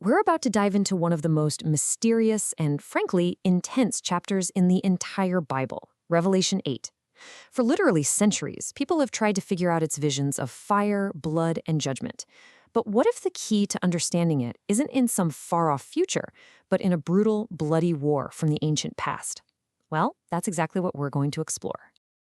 We're about to dive into one of the most mysterious and, frankly, intense chapters in the entire Bible, Revelation 8. For literally centuries, people have tried to figure out its visions of fire, blood, and judgment. But what if the key to understanding it isn't in some far-off future, but in a brutal, bloody war from the ancient past? Well, that's exactly what we're going to explore.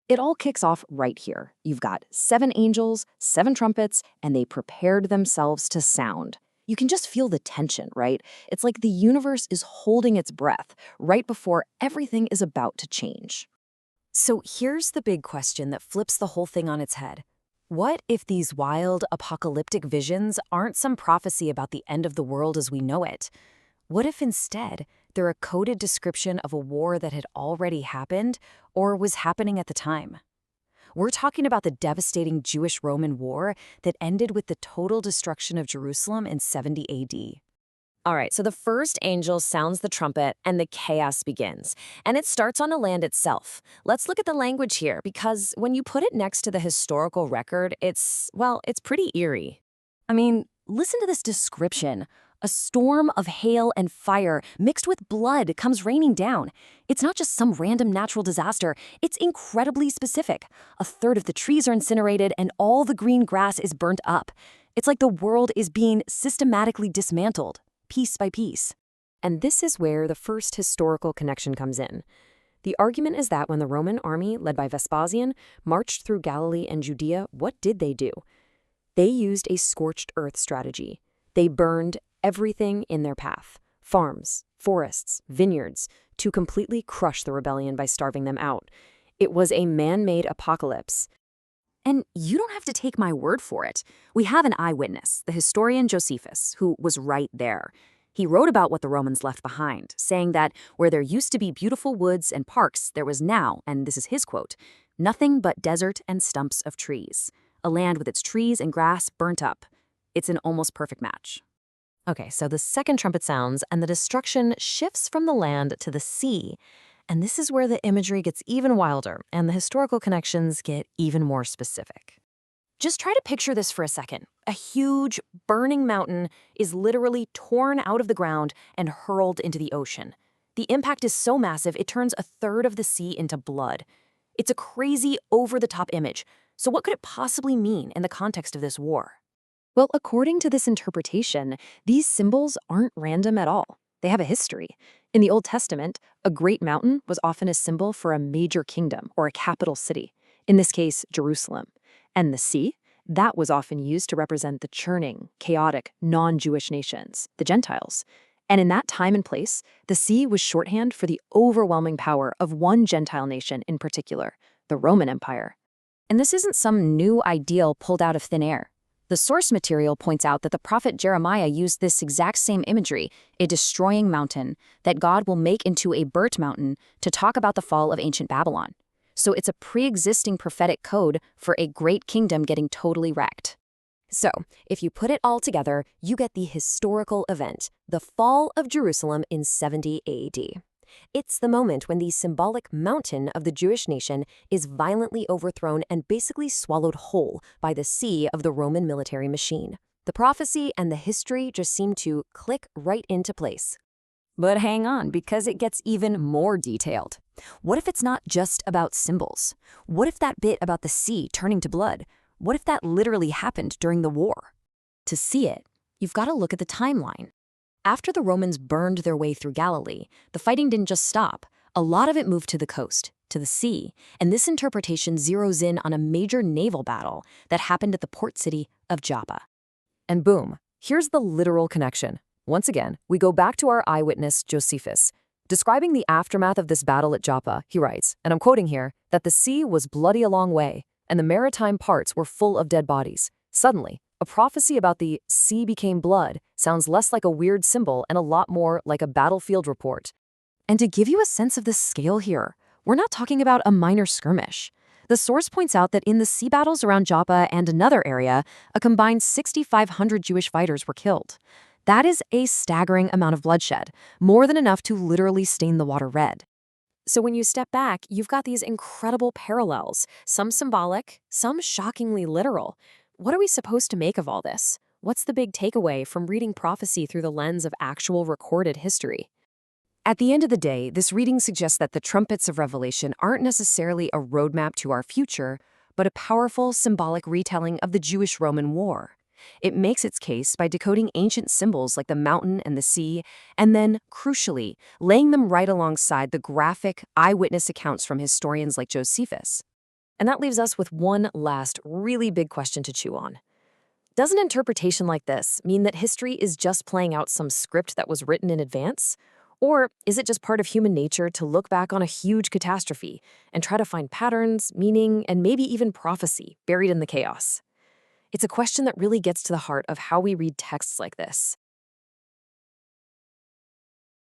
It all kicks off right here. You've got 7 angels, 7 trumpets, and they prepared themselves to sound. You can just feel the tension, right? It's like the universe is holding its breath right before everything is about to change. So here's the big question that flips the whole thing on its head. What if these wild, apocalyptic visions aren't some prophecy about the end of the world as we know it? What if instead they're a coded description of a war that had already happened or was happening at the time? We're talking about the devastating Jewish-Roman War that ended with the total destruction of Jerusalem in 70 AD. All right, so the first angel sounds the trumpet and the chaos begins. And it starts on the land itself. Let's look at the language here, because when you put it next to the historical record, it's pretty eerie. I mean, listen to this description. A storm of hail and fire mixed with blood comes raining down. It's not just some random natural disaster, it's incredibly specific. A third of the trees are incinerated and all the green grass is burnt up. It's like the world is being systematically dismantled, piece by piece. And this is where the first historical connection comes in. The argument is that when the Roman army, led by Vespasian, marched through Galilee and Judea, what did they do? They used a scorched earth strategy. They burned everything in their path, farms, forests, vineyards, to completely crush the rebellion by starving them out. It was a man-made apocalypse. And you don't have to take my word for it. We have an eyewitness, the historian Josephus, who was right there. He wrote about what the Romans left behind, saying that where there used to be beautiful woods and parks, there was now, and this is his quote, nothing but desert and stumps of trees, a land with its trees and grass burnt up. It's an almost perfect match. Okay, so the second trumpet sounds and the destruction shifts from the land to the sea. And this is where the imagery gets even wilder and the historical connections get even more specific. Just try to picture this for a second. A huge, burning mountain is literally torn out of the ground and hurled into the ocean. The impact is so massive, it turns a third of the sea into blood. It's a crazy, over-the-top image. So what could it possibly mean in the context of this war? Well, according to this interpretation, these symbols aren't random at all. They have a history. In the Old Testament, a great mountain was often a symbol for a major kingdom or a capital city, in this case, Jerusalem. And the sea, that was often used to represent the churning, chaotic, non-Jewish nations, the Gentiles. And in that time and place, the sea was shorthand for the overwhelming power of one Gentile nation in particular, the Roman Empire. And this isn't some new ideal pulled out of thin air. The source material points out that the prophet Jeremiah used this exact same imagery, a destroying mountain, that God will make into a burnt mountain, to talk about the fall of ancient Babylon. So it's a pre-existing prophetic code for a great kingdom getting totally wrecked. So, if you put it all together, you get the historical event, the fall of Jerusalem in 70 AD. It's the moment when the symbolic mountain of the Jewish nation is violently overthrown and basically swallowed whole by the sea of the Roman military machine. The prophecy and the history just seem to click right into place. But hang on, because it gets even more detailed. What if it's not just about symbols? What if that bit about the sea turning to blood? What if that literally happened during the war? To see it, you've got to look at the timeline. After the Romans burned their way through Galilee, the fighting didn't just stop. A lot of it moved to the coast, to the sea, and this interpretation zeroes in on a major naval battle that happened at the port city of Joppa. And boom, here's the literal connection. Once again, we go back to our eyewitness, Josephus. Describing the aftermath of this battle at Joppa, he writes, and I'm quoting here, that the sea was bloody a long way, and the maritime parts were full of dead bodies. Suddenly, a prophecy about the sea became blood sounds less like a weird symbol and a lot more like a battlefield report. And to give you a sense of the scale here, we're not talking about a minor skirmish. The source points out that in the sea battles around Joppa and another area, a combined 6,500 Jewish fighters were killed. That is a staggering amount of bloodshed, more than enough to literally stain the water red. So when you step back, you've got these incredible parallels, some symbolic, some shockingly literal. What are we supposed to make of all this? what's the big takeaway from reading prophecy through the lens of actual recorded history? At the end of the day, this reading suggests that the trumpets of Revelation aren't necessarily a roadmap to our future, but a powerful symbolic retelling of the Jewish-Roman War. It makes its case by decoding ancient symbols like the mountain and the sea, and then, crucially, laying them right alongside the graphic, eyewitness accounts from historians like Josephus. And that leaves us with one last really big question to chew on. Does an interpretation like this mean that history is just playing out some script that was written in advance? Or is it just part of human nature to look back on a huge catastrophe and try to find patterns, meaning, and maybe even prophecy buried in the chaos? It's a question that really gets to the heart of how we read texts like this.